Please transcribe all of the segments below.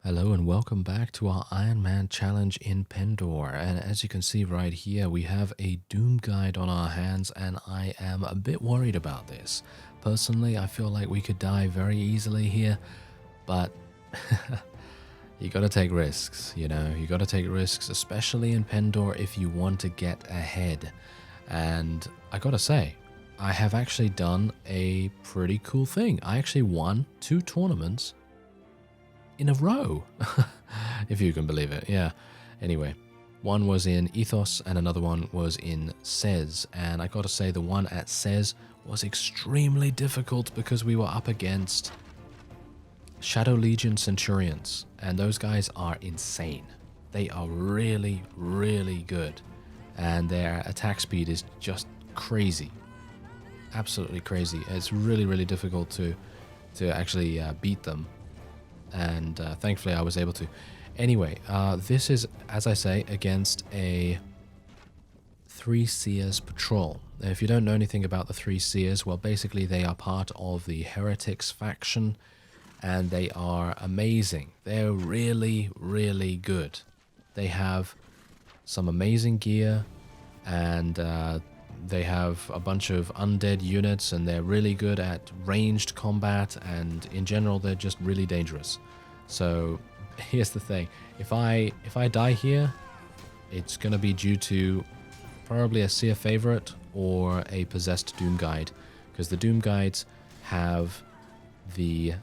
Hello and welcome back to our Ironman challenge in Pendor. And as you can see right here, we have a Doom Guide on our hands, and I am a bit worried about this. Personally, I feel like we could die very easily here, but you gotta take risks, you know? You gotta take risks, especially in Pendor if you want to get ahead. And I gotta say, I have actually done a pretty cool thing. I actually won 2 tournaments in a row, if you can believe it. Yeah. Anyway, one was in Ethos and another one was in SES, and I gotta say the one at SES was extremely difficult because we were up against Shadow Legion Centurions, and those guys are insane. They are really, really good, and their attack speed is just crazy. Absolutely crazy. It's really, really difficult to actually beat them. And thankfully I was able to. Anyway, this is, as I say, against a 3 Seers patrol. Now, if you don't know anything about the 3 Seers, well, basically they are part of the Heretics faction, and they are amazing. They're really, really good. They have some amazing gear, and they have a bunch of undead units, and they're really good at ranged combat, and in general they're just really dangerous. So here's the thing, if I die here, it's gonna be due to probably a Seer favorite or a possessed Doom Guide, because the Doom Guides have the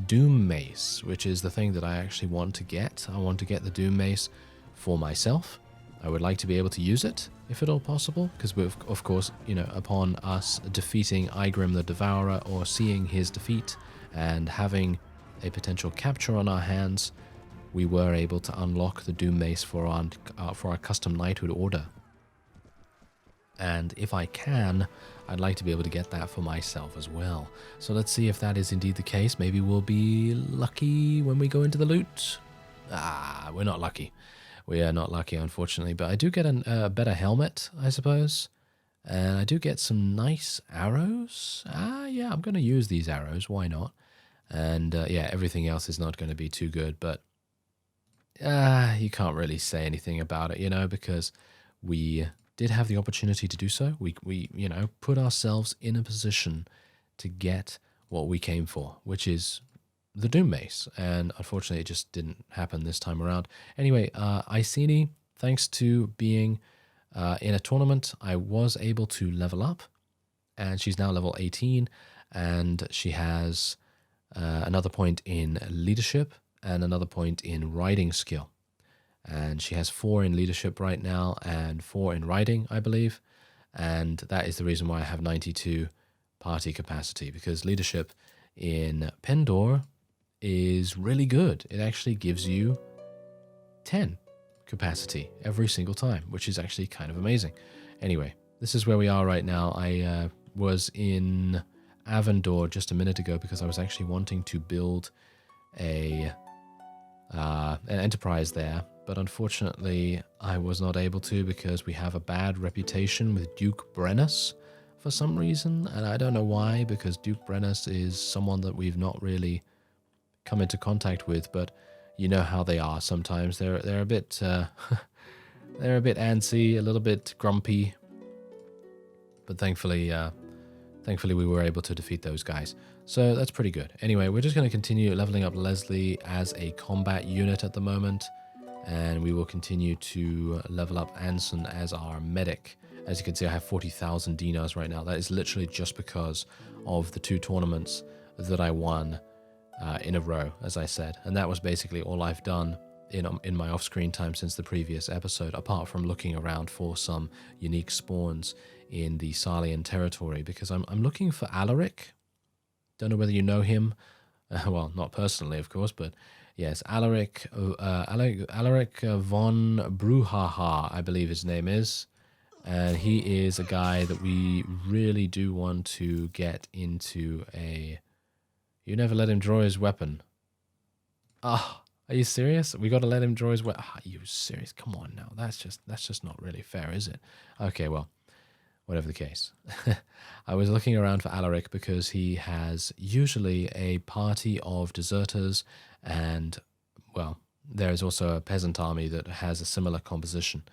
Doom Mace, which is the thing that I actually want to get. I want to get the Doom Mace for myself. I would like to be able to use it, if at all possible, because of course, you know, upon us defeating Igrim the Devourer, or seeing his defeat and having a potential capture on our hands, we were able to unlock the Doom Mace for our custom knighthood order. And if I can, I'd like to be able to get that for myself as well. So let's see if that is indeed the case. Maybe we'll be lucky when we go into the loot. We're not lucky. We are not lucky, unfortunately, but I do get a better helmet, I suppose. And I do get some nice arrows. Yeah, I'm going to use these arrows. Why not? And yeah, everything else is not going to be too good, but you can't really say anything about it, you know, because we did have the opportunity to do so. We you know, put ourselves in a position to get what we came for, which is the Doom Mace, and unfortunately it just didn't happen this time around. Anyway, Iceni, thanks to being in a tournament, I was able to level up, and she's now level 18, and she has another point in leadership and another point in riding skill. And she has 4 in leadership right now and 4 in riding, I believe, and that is the reason why I have 92 party capacity, because leadership in Pendor is really good. It actually gives you 10 capacity every single time, which is actually kind of amazing. Anyway, this is where we are right now. I was in Avendor just a minute ago because I was actually wanting to build an enterprise there, but unfortunately I was not able to because we have a bad reputation with Duke Brennus for some reason, and I don't know why, because Duke Brennus is someone that we've not really come into contact with, but you know how they are sometimes. They're a bit they're a bit antsy, a little bit grumpy, but thankfully we were able to defeat those guys, so that's pretty good. Anyway, we're just going to continue leveling up Leslie as a combat unit at the moment, and we will continue to level up Anson as our medic. As you can see, I have 40,000 dinars right now. That is literally just because of the 2 tournaments that I won in a row, as I said, and that was basically all I've done in my off-screen time since the previous episode, apart from looking around for some unique spawns in the Sarlian territory, because I'm looking for Alaric. Don't know whether you know him. Well, not personally, of course, but yes, Alaric von Bruhaha, I believe his name is. And he is a guy that we really do want to get into a... You never let him draw his weapon. Are you serious? We got to let him draw his weapon. Are you serious? Come on now. That's just not really fair, is it? Okay, well, whatever the case. I was looking around for Alaric because he has usually a party of deserters and there is also a peasant army that has a similar composition.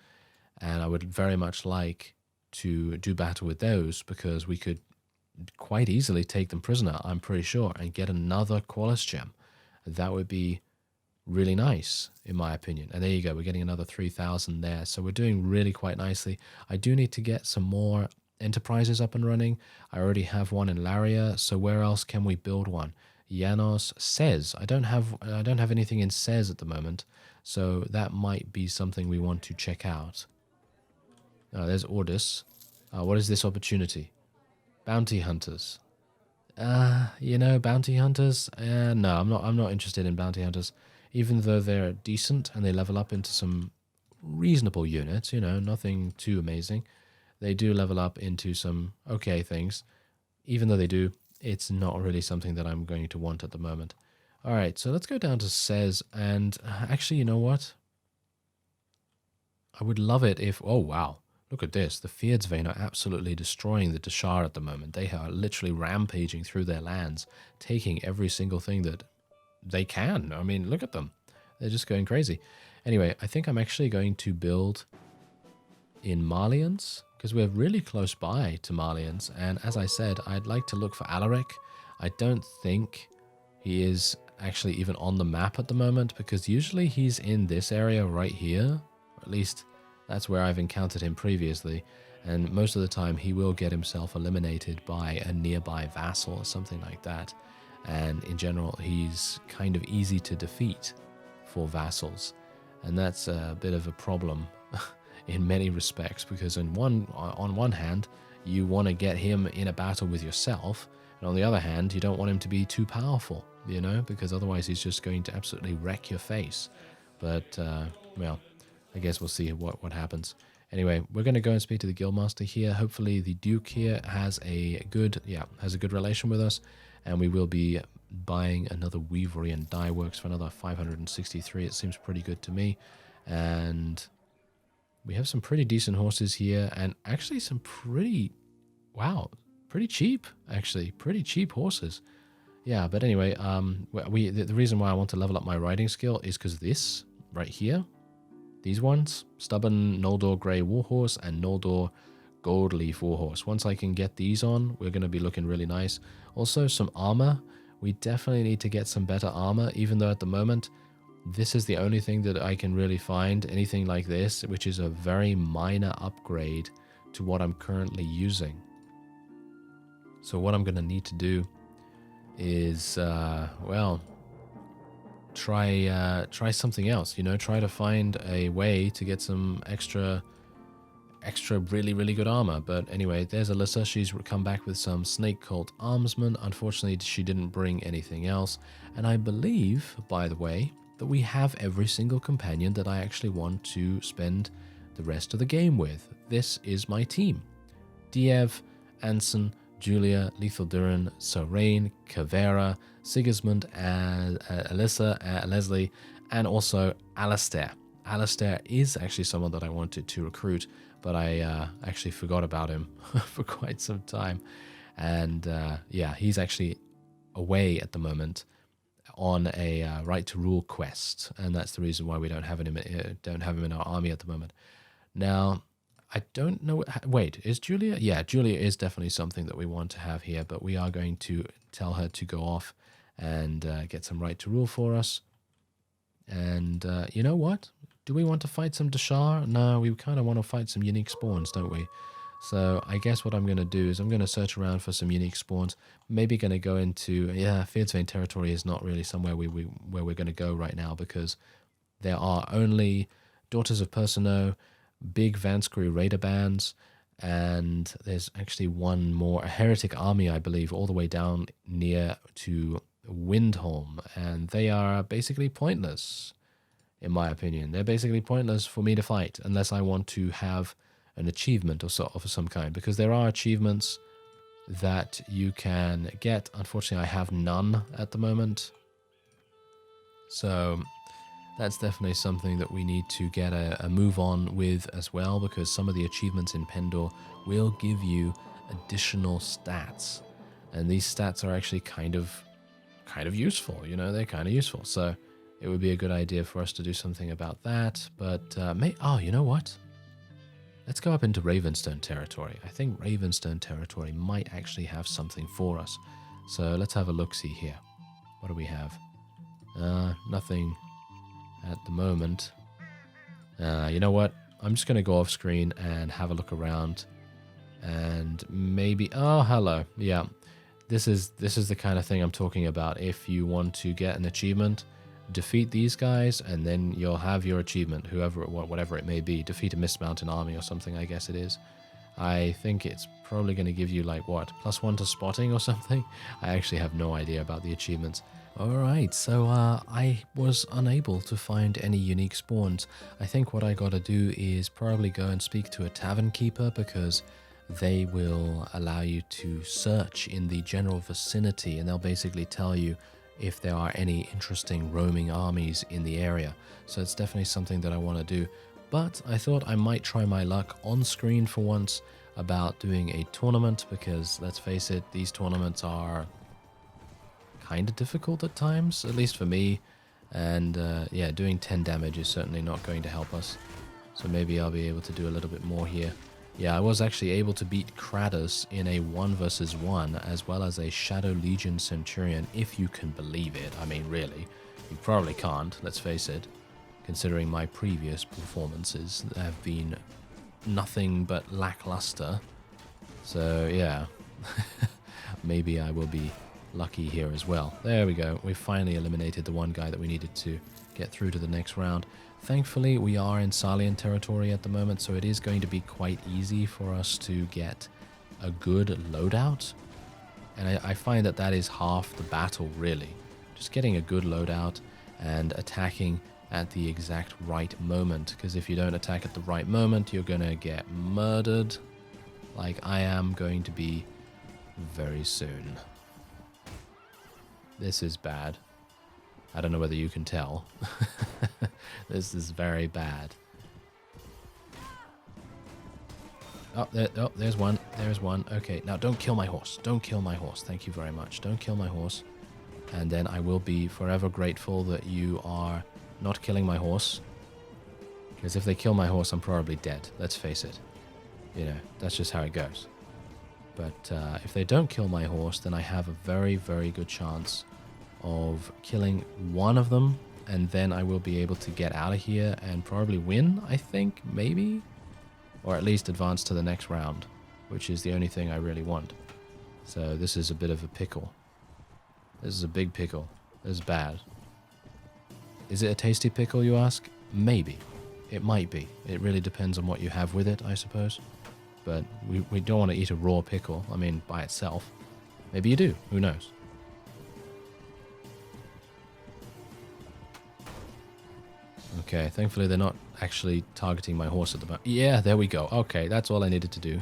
And I would very much like to do battle with those, because we could quite easily take them prisoner, I'm pretty sure, and get another Qualis gem. That would be really nice, in my opinion. And there you go, we're getting another 3,000 there. So we're doing really quite nicely. I do need to get some more enterprises up and running. I already have one in Laria, so where else can we build one? Janos, Sez. I don't have anything in Sez at the moment, so that might be something we want to check out. There's Ordis. What is this opportunity? Bounty hunters. Bounty hunters. No, I'm not interested in bounty hunters, even though they're decent and they level up into some reasonable units. Nothing too amazing. They do level up into some okay things. Even though they do, it's not really something that I'm going to want at the moment. All right, so let's go down to Sez, and actually, you know what? I would love it if... Oh, wow. Look at this. The Fyhrr are absolutely destroying the Dashar at the moment. They are literally rampaging through their lands, taking every single thing that they can. I mean, look at them. They're just going crazy. Anyway, I think I'm actually going to build in Malians, because we're really close by to Malians. And as I said, I'd like to look for Alaric. I don't think he is actually even on the map at the moment, because usually he's in this area right here. Or at least that's where I've encountered him previously. And most of the time he will get himself eliminated by a nearby vassal or something like that. And in general, he's kind of easy to defeat for vassals. And that's a bit of a problem in many respects, because on one hand, you want to get him in a battle with yourself, and on the other hand, you don't want him to be too powerful, because otherwise he's just going to absolutely wreck your face. But, well, I guess we'll see what happens. Anyway, we're going to go and speak to the Guildmaster here. Hopefully the Duke here has a good relation with us, and we will be buying another Weavery and Dye Works for another 563. It seems pretty good to me. And we have some pretty decent horses here, and actually some pretty cheap, actually. Pretty cheap horses. Yeah, but anyway, the reason why I want to level up my riding skill is because this, right here, these ones, Stubborn Noldor Grey Warhorse and Noldor Goldleaf Warhorse. Once I can get these on, we're going to be looking really nice. Also, some armor. We definitely need to get some better armor, even though at the moment, this is the only thing that I can really find, anything like this, which is a very minor upgrade to what I'm currently using. So what I'm going to need to do is, try something else, try to find a way to get some extra really, really good armor. But anyway, there's Alyssa. She's come back with some Snake Cult Armsman. Unfortunately, she didn't bring anything else. And I believe, by the way, that we have every single companion that I actually want to spend the rest of the game with. This is my team. Diev, Anson, Julia, Lethal Duran, Sorain, Kavera, Sigismund, Alyssa, Leslie, and also Alistair. Alistair is actually someone that I wanted to recruit, but I actually forgot about him for quite some time. And he's actually away at the moment on a right to rule quest, and that's the reason why we don't have him in our army at the moment. Now, I don't know. Wait, is Julia? Yeah, Julia is definitely something that we want to have here, but we are going to tell her to go off and get some right to rule for us. And you know what? Do we want to fight some Dashar? No, we kind of want to fight some unique spawns, don't we? So I guess what I'm going to do is I'm going to search around for some unique spawns. Maybe going to go into... Yeah, Fyhrr territory is not really somewhere where we're going to go right now, because there are only Daughters of Persano, big Vanscrew Raider bands, and there's actually one more, a Heretic army, I believe, all the way down near to Windholm, and they are basically pointless, in my opinion. They're basically pointless for me to fight, unless I want to have an achievement of some kind, because there are achievements that you can get. Unfortunately, I have none at the moment, so that's definitely something that we need to get a move on with as well, because some of the achievements in Pendor will give you additional stats, and these stats are actually kind of useful. They're kind of useful. So it would be a good idea for us to do something about that. But, oh, you know what? Let's go up into Ravenstone territory. I think Ravenstone territory might actually have something for us. So let's have a look-see here. What do we have? Nothing at the moment. You know what? I'm just going to go off screen and have a look around. And maybe... Oh, hello. Yeah. This is the kind of thing I'm talking about. If you want to get an achievement, defeat these guys, and then you'll have your achievement, whatever it may be. Defeat a Mist Mountain army or something, I guess it is. I think it's probably going to give you, like, what, +1 to spotting or something? I actually have no idea about the achievements. Alright, so I was unable to find any unique spawns. I think what I gotta do is probably go and speak to a tavern keeper, because they will allow you to search in the general vicinity, and they'll basically tell you if there are any interesting roaming armies in the area. So it's definitely something that I want to do. But I thought I might try my luck on screen for once about doing a tournament, because let's face it, these tournaments are kind of difficult at times, at least for me. And yeah, doing 10 damage is certainly not going to help us. So maybe I'll be able to do a little bit more here. Yeah, I was actually able to beat Kratos in a 1 versus 1, as well as a Shadow Legion Centurion, if you can believe it. I mean, really, you probably can't, let's face it, considering my previous performances have been nothing but lackluster. So, yeah, maybe I will be lucky here as well. There we go. We finally eliminated the one guy that we needed to get through to the next round. Thankfully, we are in Salian territory at the moment, so it is going to be quite easy for us to get a good loadout. And I find that that is half the battle, really. Just getting a good loadout and attacking at the exact right moment. Because if you don't attack at the right moment, you're going to get murdered, like I am going to be very soon. This is bad. I don't know whether you can tell. This is very bad. Oh, there's one. There's one. Okay, now don't kill my horse. Don't kill my horse. Thank you very much. Don't kill my horse. And then I will be forever grateful that you are not killing my horse. Because if they kill my horse, I'm probably dead. Let's face it. You know, that's just how it goes. But if they don't kill my horse, then I have a very, very good chance of killing one of them, and then I will be able to get out of here and probably win, I think, maybe? Or at least advance to the next round, which is the only thing I really want. So this is a bit of a pickle. This is a big pickle. This is bad. Is it a tasty pickle, you ask? Maybe. It might be. It really depends on what you have with it, I suppose. But we don't want to eat a raw pickle, I mean, by itself. Maybe you do, who knows? Okay, thankfully they're not actually targeting my horse at the moment. Yeah, there we go. Okay, that's all I needed to do.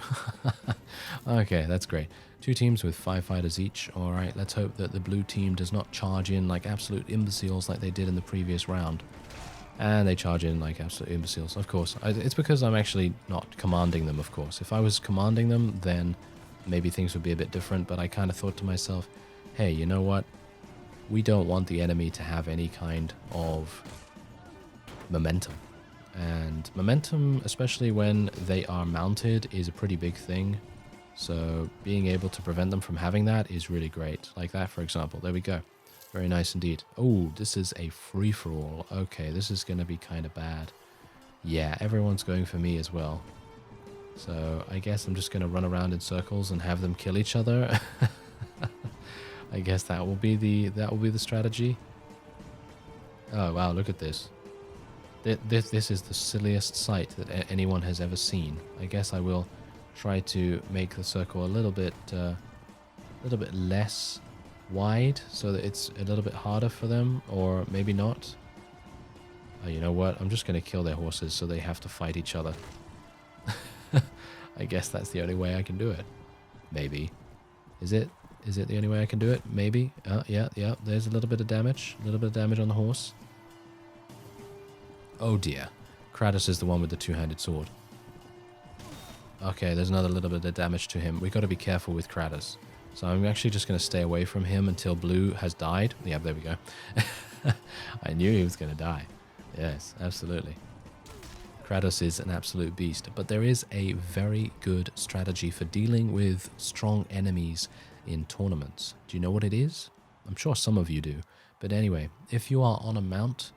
Okay, that's great. 2 teams with 5 fighters each. Alright, let's hope that the blue team does not charge in like absolute imbeciles like they did in the previous round. And they charge in like absolute imbeciles, of course. It's because I'm actually not commanding them, of course. If I was commanding them, then maybe things would be a bit different. But I kind of thought to myself, hey, you know what? We don't want the enemy to have any kind of momentum. And momentum, especially when they are mounted, is a pretty big thing. So being able to prevent them from having that is really great. Like that, for example. There we go. Very nice indeed. Oh, this is a free-for-all. Okay, this is going to be kind of bad. Yeah, everyone's going for me as well. So I guess I'm just going to run around in circles and have them kill each other. I guess that will be the strategy. Oh wow, look at this. This is the silliest sight that anyone has ever seen. I guess I will try to make the circle a little bit less wide, so that it's a little bit harder for them, or maybe not. Oh, you know what? I'm just going to kill their horses so they have to fight each other. I guess that's the only way I can do it. Maybe. Is it the only way I can do it? Maybe. Yeah. There's a little bit of damage. A little bit of damage on the horse. Oh dear. Kratos is the one with the 2-handed sword. Okay, there's another little bit of damage to him. We've got to be careful with Kratos. So I'm actually just going to stay away from him until blue has died. Yeah, there we go. I knew he was going to die. Yes, absolutely. Kratos is an absolute beast, but there is a very good strategy for dealing with strong enemies in tournaments. Do you know what it is? I'm sure some of you do. But anyway, if you are on a mount,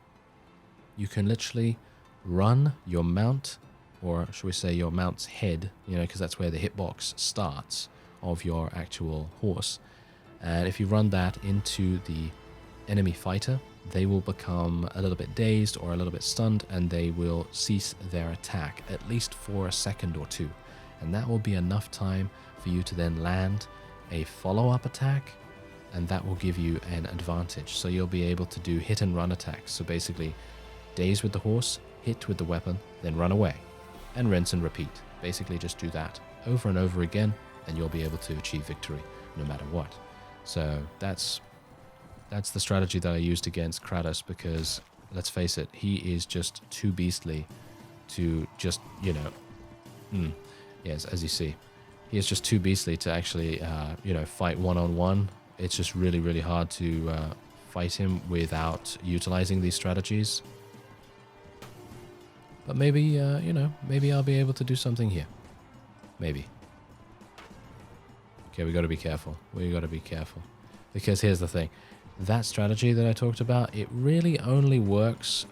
you can literally run your mount, or should we say your mount's head, because that's where the hitbox starts of your actual horse. And if you run that into the enemy fighter, they will become a little bit dazed or a little bit stunned, and they will cease their attack, at least for a second or two. And that will be enough time for you to then land a follow-up attack, and that will give you an advantage. So you'll be able to do hit and run attacks. So basically, daze with the horse, hit with the weapon, then run away, and rinse and repeat. Basically just do that over and over again, and you'll be able to achieve victory no matter what. So that's the strategy that I used against Kratos, because let's face it, he is just too beastly to just, yes, as you see, he is just too beastly to actually, fight one-on-one. It's just really, really hard to fight him without utilizing these strategies. But maybe, maybe I'll be able to do something here. Maybe. Okay, we got to be careful. We got to be careful. Because here's the thing. That strategy that I talked about, it really only works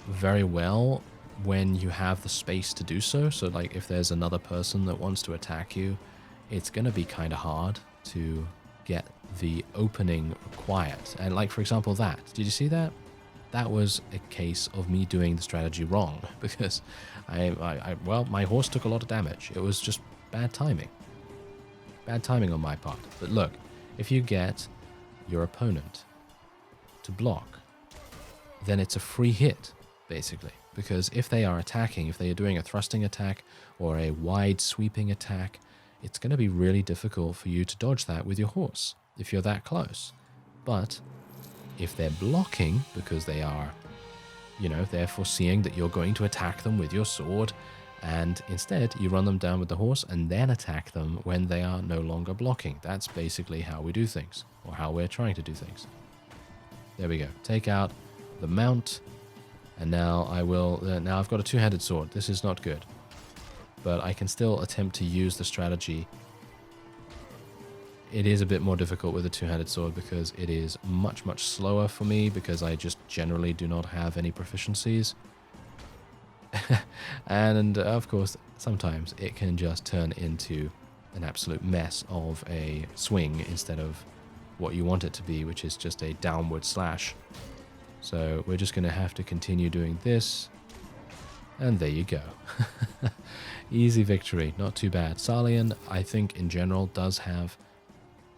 very well when you have the space to do so. So like if there's another person that wants to attack you, it's going to be kind of hard to get the opening required. And like, for example, that. Did you see that? That was a case of me doing the strategy wrong, because well, my horse took a lot of damage. It was just bad timing. Bad timing on my part. But look, if you get your opponent to block, then it's a free hit, basically. Because if they are attacking, if they are doing a thrusting attack or a wide sweeping attack, it's going to be really difficult for you to dodge that with your horse if you're that close. But if they're blocking, because they are, they're foreseeing that you're going to attack them with your sword, and instead you run them down with the horse and then attack them when they are no longer blocking. That's basically how we do things, or how we're trying to do things. There we go. Take out the mount, and now I will. Now I've got a two-handed sword. This is not good, but I can still attempt to use the strategy. It is a bit more difficult with a two-handed sword because it is much, much slower for me, because I just generally do not have any proficiencies. And of course, sometimes it can just turn into an absolute mess of a swing instead of what you want it to be, which is just a downward slash. So we're just going to have to continue doing this. And there you go. Easy victory, not too bad. Sarlian, I think in general, does have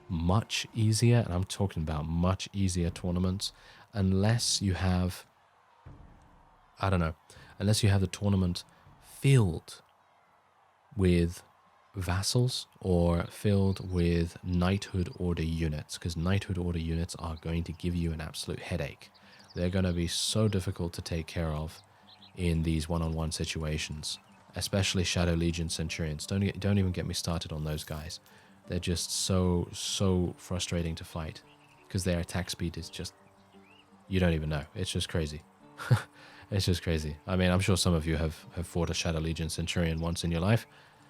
much easier, and I'm talking about much easier tournaments, unless you have, I don't know, unless you have the tournament filled with vassals or filled with knighthood order units, because knighthood order units are going to give you an absolute headache. They're going to be so difficult to take care of in these one-on-one situations, especially Shadow Legion Centurions. Don't even get me started on those guys. They're just so frustrating to fight, because their attack speed is just, you don't even know. It's just crazy. It's just crazy. I mean, I'm sure some of you have fought a Shadow Legion Centurion once in your life,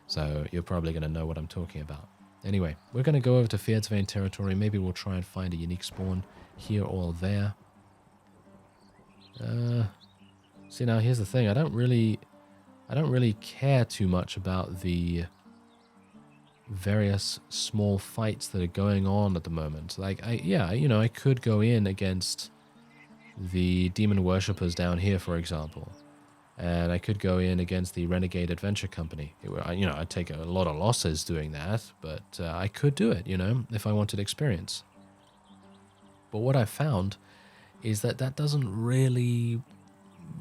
so you're probably going to know what I'm talking about. Anyway, we're going to go over to Fyhrr's territory. Maybe we'll try and find a unique spawn here or there. See, now here's the thing. I don't really care too much about the various small fights that are going on at the moment. Like, I could go in against the demon worshippers down here, for example, and I could go in against the Renegade Adventure Company. I'd take a lot of losses doing that, but I could do it, if I wanted experience. But what I found is that doesn't really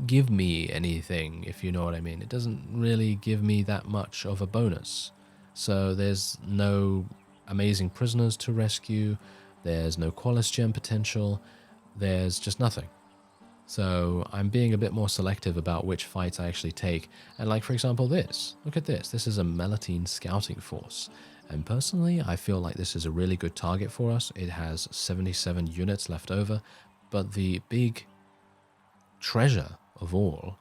give me anything, if you know what I mean. It doesn't really give me that much of a bonus. So there's no amazing prisoners to rescue, there's no Qualis gem potential, there's just nothing. So I'm being a bit more selective about which fights I actually take. And like, for example, this. Look at this. This is a Melitene scouting force. And personally, I feel like this is a really good target for us. It has 77 units left over. But the big treasure of all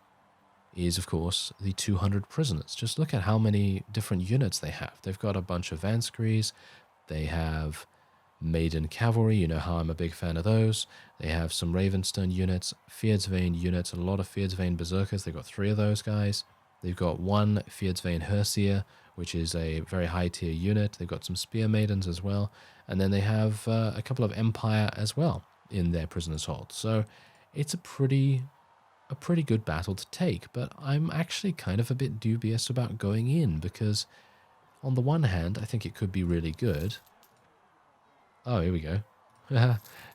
is, of course, the 200 prisoners. Just look at how many different units they have. They've got a bunch of Vanskries. They have Maiden Cavalry. You know how I'm a big fan of those. They have some Ravenstone units, Fyrdsvane units, a lot of Fyrdsvane Berserkers. They've got 3 of those guys. They've got 1 Fyrdsvane Herseer, which is a very high-tier unit. They've got some Spear Maidens as well. And then they have a couple of Empire as well in their prisoners' hold. So it's a pretty good battle to take, but I'm actually kind of a bit dubious about going in because on the one hand, I think it could be really good. Oh, here we go.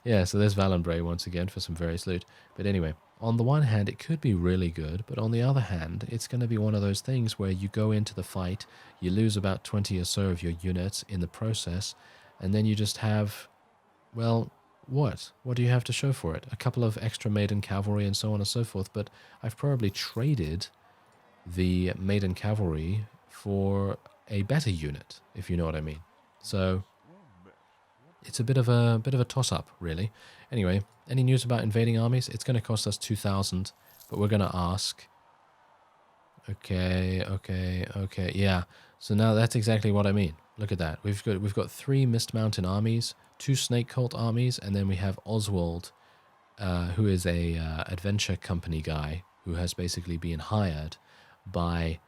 Yeah, so there's Valenbray once again for some various loot. But anyway, on the one hand, it could be really good, but on the other hand, it's going to be one of those things where you go into the fight, you lose about 20 or so of your units in the process, and then you just have, well, what? What do you have to show for it? A couple of extra Maiden Cavalry and so on and so forth, but I've probably traded the Maiden Cavalry for a better unit, if you know what I mean. So it's a bit of a toss-up, really. Anyway, any news about invading armies? It's going to cost us 2,000, but we're going to ask. Okay, yeah. So now that's exactly what I mean. Look at that. We've got 3 Mist Mountain armies, 2 Snake Cult armies, and then we have Oswald, who is a adventure company guy who has basically been hired by,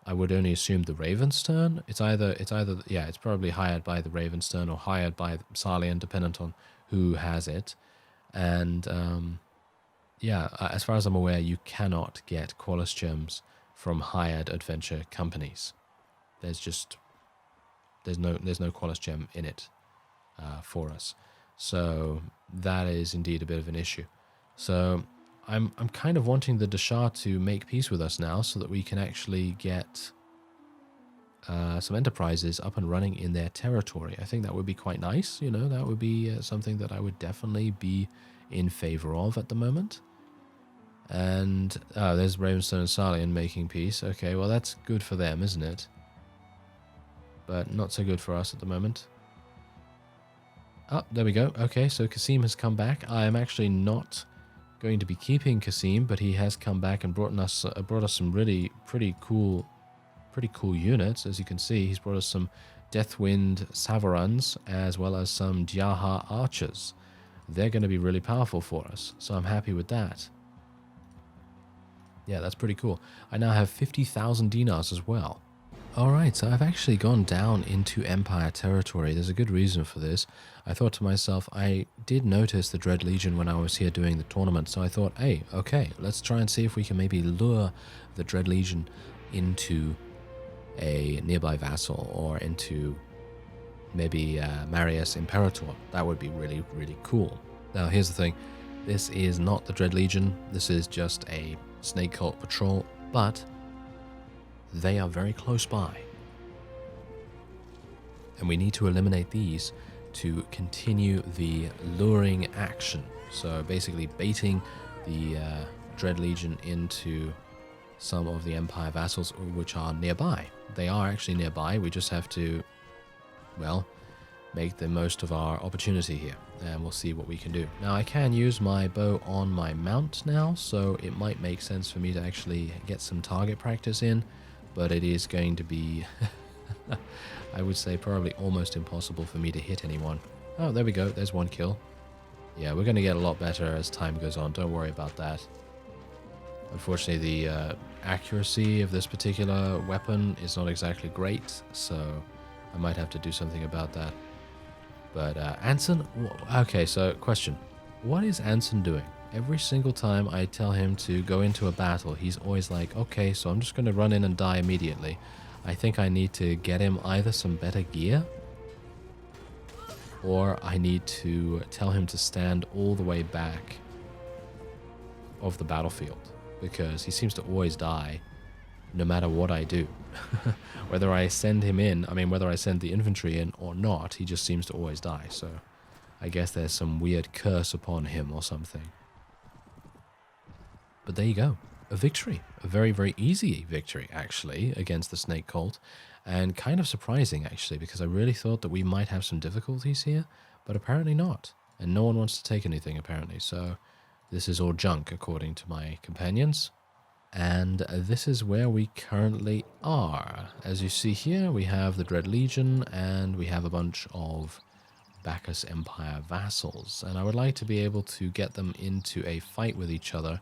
I would only assume, the Ravenstern. It's probably hired by the Ravenstern or hired by Sarlian, dependent on who has it. And as far as I'm aware, you cannot get Qualis gems from hired adventure companies. There's no Qualis gem in it for us. So that is indeed a bit of an issue. So I'm kind of wanting the Dashar to make peace with us now so that we can actually get some enterprises up and running in their territory. I think that would be quite nice. You know, that would be something that I would definitely be in favor of at the moment. And there's Ravenstone and Sarlian making peace. Okay, well that's good for them, isn't it? But not so good for us at the moment. Oh, there we go. Okay, so Kasim has come back. I am actually not going to be keeping Kasim, but he has come back and brought us some really pretty cool units. As you can see, he's brought us some Deathwind Savarans as well as some Dyaha archers. They're going to be really powerful for us, so I'm happy with that. Yeah, that's pretty cool. I now have 50,000 dinars as well. Alright, so I've actually gone down into Empire territory. There's a good reason for this. I thought to myself, I did notice the Dread Legion when I was here doing the tournament, so I thought, hey, okay, let's try and see if we can maybe lure the Dread Legion into a nearby vassal or into maybe Marius Imperator. That would be really, really cool. Now, here's the thing. This is not the Dread Legion. This is just a Snake Cult patrol, but they are very close by. And we need to eliminate these to continue the luring action. So basically baiting the Dread Legion into some of the Empire vassals which are nearby. They are actually nearby. We just have to, well, make the most of our opportunity here. And we'll see what we can do. Now I can use my bow on my mount now, so it might make sense for me to actually get some target practice in. But it is going to be, I would say, probably almost impossible for me to hit anyone. Oh, there we go. There's one kill. Yeah, we're going to get a lot better as time goes on. Don't worry about that. Unfortunately, the accuracy of this particular weapon is not exactly great, so I might have to do something about that. But Anson, okay, so question. What is Anson doing? Every single time I tell him to go into a battle, he's always like, okay, so I'm just going to run in and die immediately. I think I need to get him either some better gear, or I need to tell him to stand all the way back of the battlefield, because he seems to always die no matter what I do. Whether I send him in, whether I send the infantry in or not, he just seems to always die. So I guess there's some weird curse upon him or something. But there you go. A victory. A very, very easy victory, actually, against the Snake Cult. And kind of surprising, actually, because I really thought that we might have some difficulties here, but apparently not. And no one wants to take anything, apparently. So this is all junk, according to my companions. And this is where we currently are. As you see here, we have the Dread Legion, and we have a bunch of Bacchus Empire vassals. And I would like to be able to get them into a fight with each other,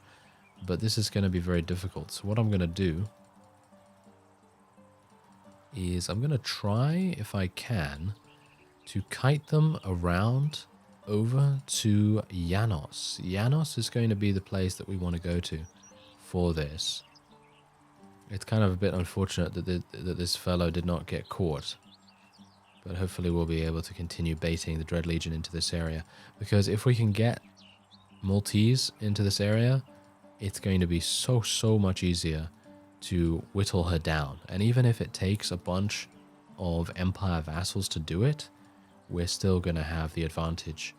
but this is going to be very difficult. So what I'm going to do is I'm going to try, if I can, to kite them around over to Janos. Janos is going to be the place that we want to go to for this. It's kind of a bit unfortunate that this fellow did not get caught, but hopefully we'll be able to continue baiting the Dread Legion into this area, because if we can get Maltese into this area, it's going to be so much easier to whittle her down. And even if it takes a bunch of Empire vassals to do it, we're still going to have the advantage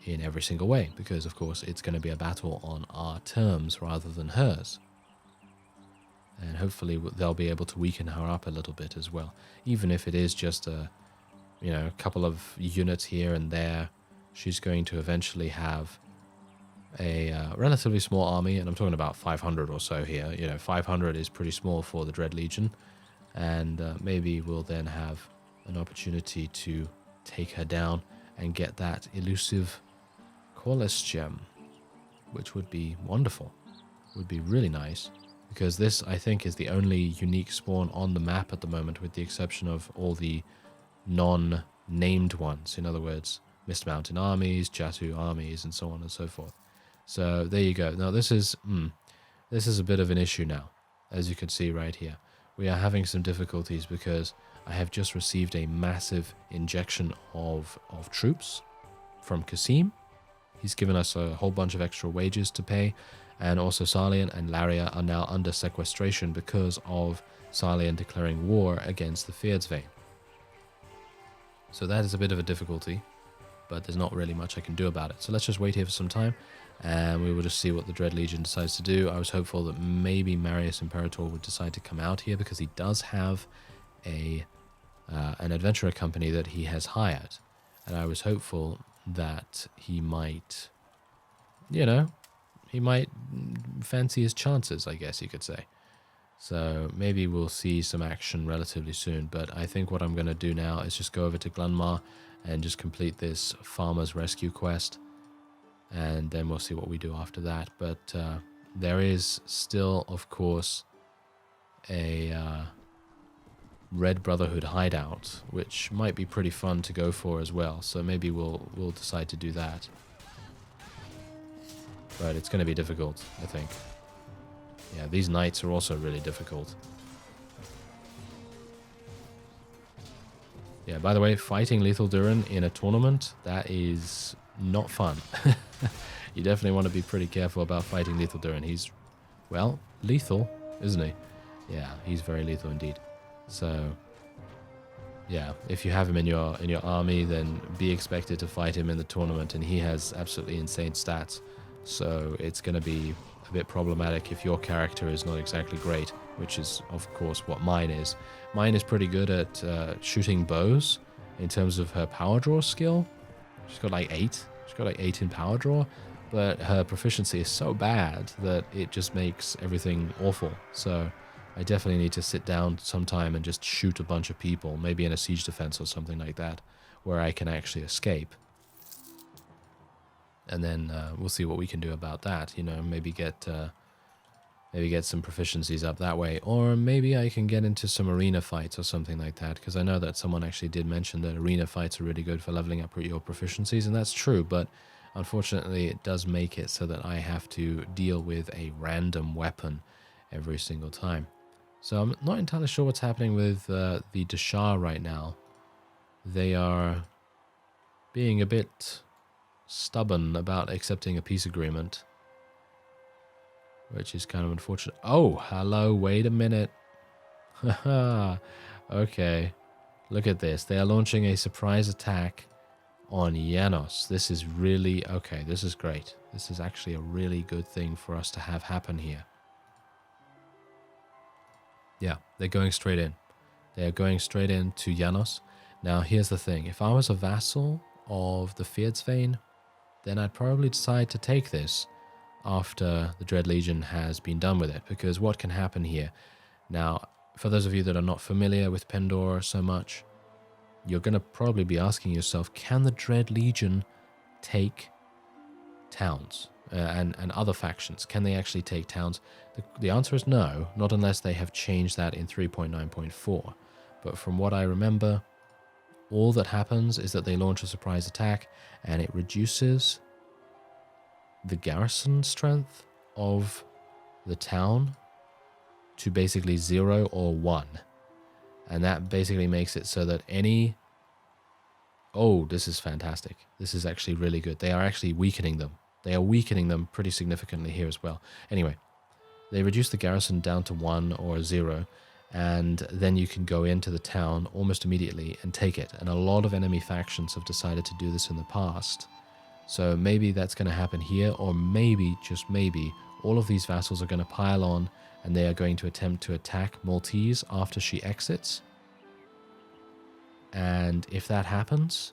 in every single way, because of course it's going to be a battle on our terms rather than hers. And hopefully they'll be able to weaken her up a little bit as well. Even if it is just a couple of units here and there, she's going to eventually have a relatively small army, and I'm talking about 500 or so here. 500 is pretty small for the Dread Legion, and maybe we'll then have an opportunity to take her down and get that elusive Corliss gem, which would be wonderful. Would be really nice, because this, I think, is the only unique spawn on the map at the moment, with the exception of all the non-named ones. In other words, Mist Mountain armies, Jatu armies, and so on and so forth. So there you go. Now this is a bit of an issue now, as you can see right here. We are having some difficulties because I have just received a massive injection of troops from Cosine. He's given us a whole bunch of extra wages to pay, and also Sarlian and Laria are now under sequestration because of Sarlian declaring war against the Fyhrr. So that is a bit of a difficulty, but there's not really much I can do about it. So let's just wait here for some time, and we will just see what the Dread Legion decides to do. I was hopeful that maybe Marius Imperator would decide to come out here, because he does have an adventurer company that he has hired, and I was hopeful that he might, he might fancy his chances, I guess you could say. So maybe we'll see some action relatively soon, but I think what I'm going to do now is just go over to Gunnar and just complete this Farmer's Rescue quest, and then we'll see what we do after that. But there is still, of course, a Red Brotherhood hideout, which might be pretty fun to go for as well, so maybe we'll decide to do that. But it's going to be difficult, I think. Yeah, these knights are also really difficult. Yeah, by the way, fighting Lethal Durin in a tournament, that is not fun. You definitely want to be pretty careful about fighting Lethal Durin. He's, well, lethal, isn't he? Yeah, he's very lethal indeed. So, yeah, if you have him in your army, then be expected to fight him in the tournament, and he has absolutely insane stats. So it's going to be a bit problematic if your character is not exactly great, which is, of course, what mine is. Mine is pretty good at shooting bows in terms of her power draw skill. She's got like 8. She's got like 8 in power draw, but her proficiency is so bad that it just makes everything awful. So I definitely need to sit down sometime and just shoot a bunch of people, maybe in a siege defense or something like that, where I can actually escape. And then we'll see what we can do about that. Maybe get some proficiencies up that way, or maybe I can get into some arena fights or something like that, because I know that someone actually did mention that arena fights are really good for leveling up your proficiencies, and that's true, but unfortunately it does make it so that I have to deal with a random weapon every single time. So I'm not entirely sure what's happening with the Dashar right now. They are being a bit stubborn about accepting a peace agreement, which is kind of unfortunate. Oh, hello, wait a minute. Haha, okay. Look at this. They are launching a surprise attack on Janos. This is really, okay, this is great. This is actually a really good thing for us to have happen here. Yeah, they're going straight in. They are going straight in to Janos. Now, here's the thing. If I was a vassal of the Fyhrr, then I'd probably decide to take this after the Dread Legion has been done with it, because what can happen here? Now, for those of you that are not familiar with Pendor so much, you're going to probably be asking yourself, can the Dread Legion take towns and other factions? Can they actually take towns? The answer is no, not unless they have changed that in 3.9.4. But from what I remember, all that happens is that they launch a surprise attack and it reduces the garrison strength of the town to basically 0 or 1. And that basically makes it so that any... Oh, this is fantastic. This is actually really good. They are actually weakening them. They are weakening them pretty significantly here as well. Anyway, they reduce the garrison down to 1 or 0, and then you can go into the town almost immediately and take it. And a lot of enemy factions have decided to do this in the past. So maybe that's going to happen here, or maybe, just maybe, all of these vassals are going to pile on and they are going to attempt to attack Maltese after she exits. And if that happens,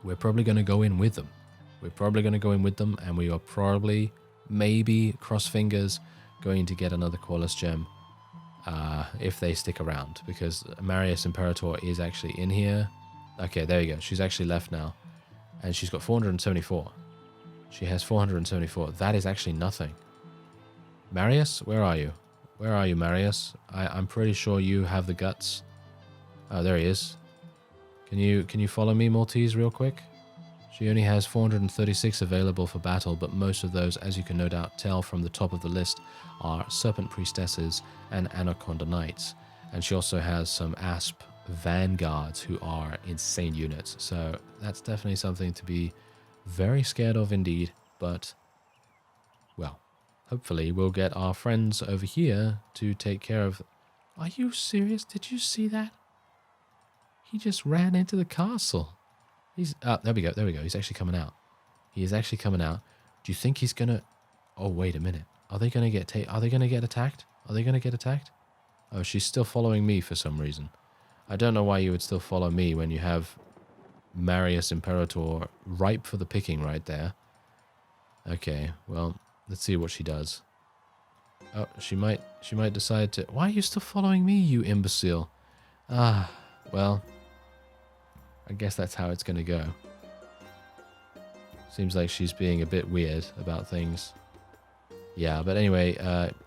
we're probably going to go in with them. We're probably going to go in with them, and we are probably, maybe, cross fingers, going to get another Qualus gem if they stick around, because Marius Imperator is actually in here. Okay, there you go. She's actually left now, and she's got 474. She has 474. That is actually nothing. Marius, where are you? Where are you, Marius? I'm pretty sure you have the guts. Oh, there he is. Can you follow me, Maltese, real quick? She only has 436 available for battle, but most of those, as you can no doubt tell from the top of the list, are Serpent Priestesses and Anaconda Knights. And she also has some Asp Vanguards, who are insane units. So that's definitely something to be very scared of indeed. But, well, hopefully we'll get our friends over here to take care of... Are you serious? Did you see that? He just ran into the castle. He's... there we go. He's actually coming out. He is actually coming out. Do you think he's gonna... Oh, wait a minute. Are they gonna get... Are they gonna get attacked? Are they gonna get attacked? Oh, she's still following me for some reason. I don't know why you would still follow me when you have Marius Imperator ripe for the picking right there. Okay, well, let's see what she does. Oh, she might decide to... Why are you still following me, you imbecile? Ah, well... I guess that's how it's going to go. Seems like she's being a bit weird about things. Yeah, but anyway,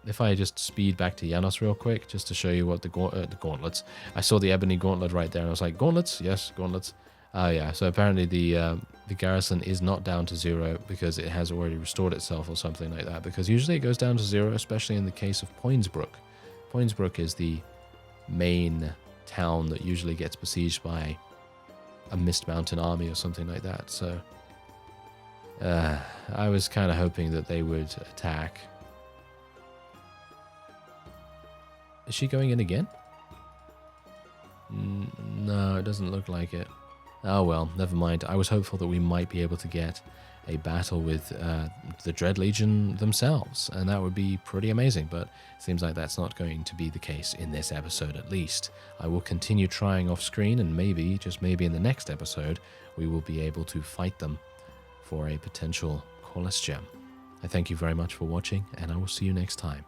if I just speed back to Janos real quick, just to show you what the gauntlets. I saw the ebony gauntlet right there, and I was like, gauntlets? Yes, gauntlets. Oh yeah, so apparently the garrison is not down to 0 because it has already restored itself or something like that. Because usually it goes down to 0, especially in the case of Poinsbrook. Poinsbrook is the main town that usually gets besieged by a Mist Mountain army or something like that. So I was kind of hoping that they would attack. Is she going in again? No, it doesn't look like it. Oh well, never mind. I was hopeful that we might be able to get a battle with the Dread Legion themselves, and that would be pretty amazing, but it seems like that's not going to be the case in this episode at least. I will continue trying off screen, and maybe, just maybe in the next episode, we will be able to fight them for a potential Qualus gem. I thank you very much for watching, and I will see you next time.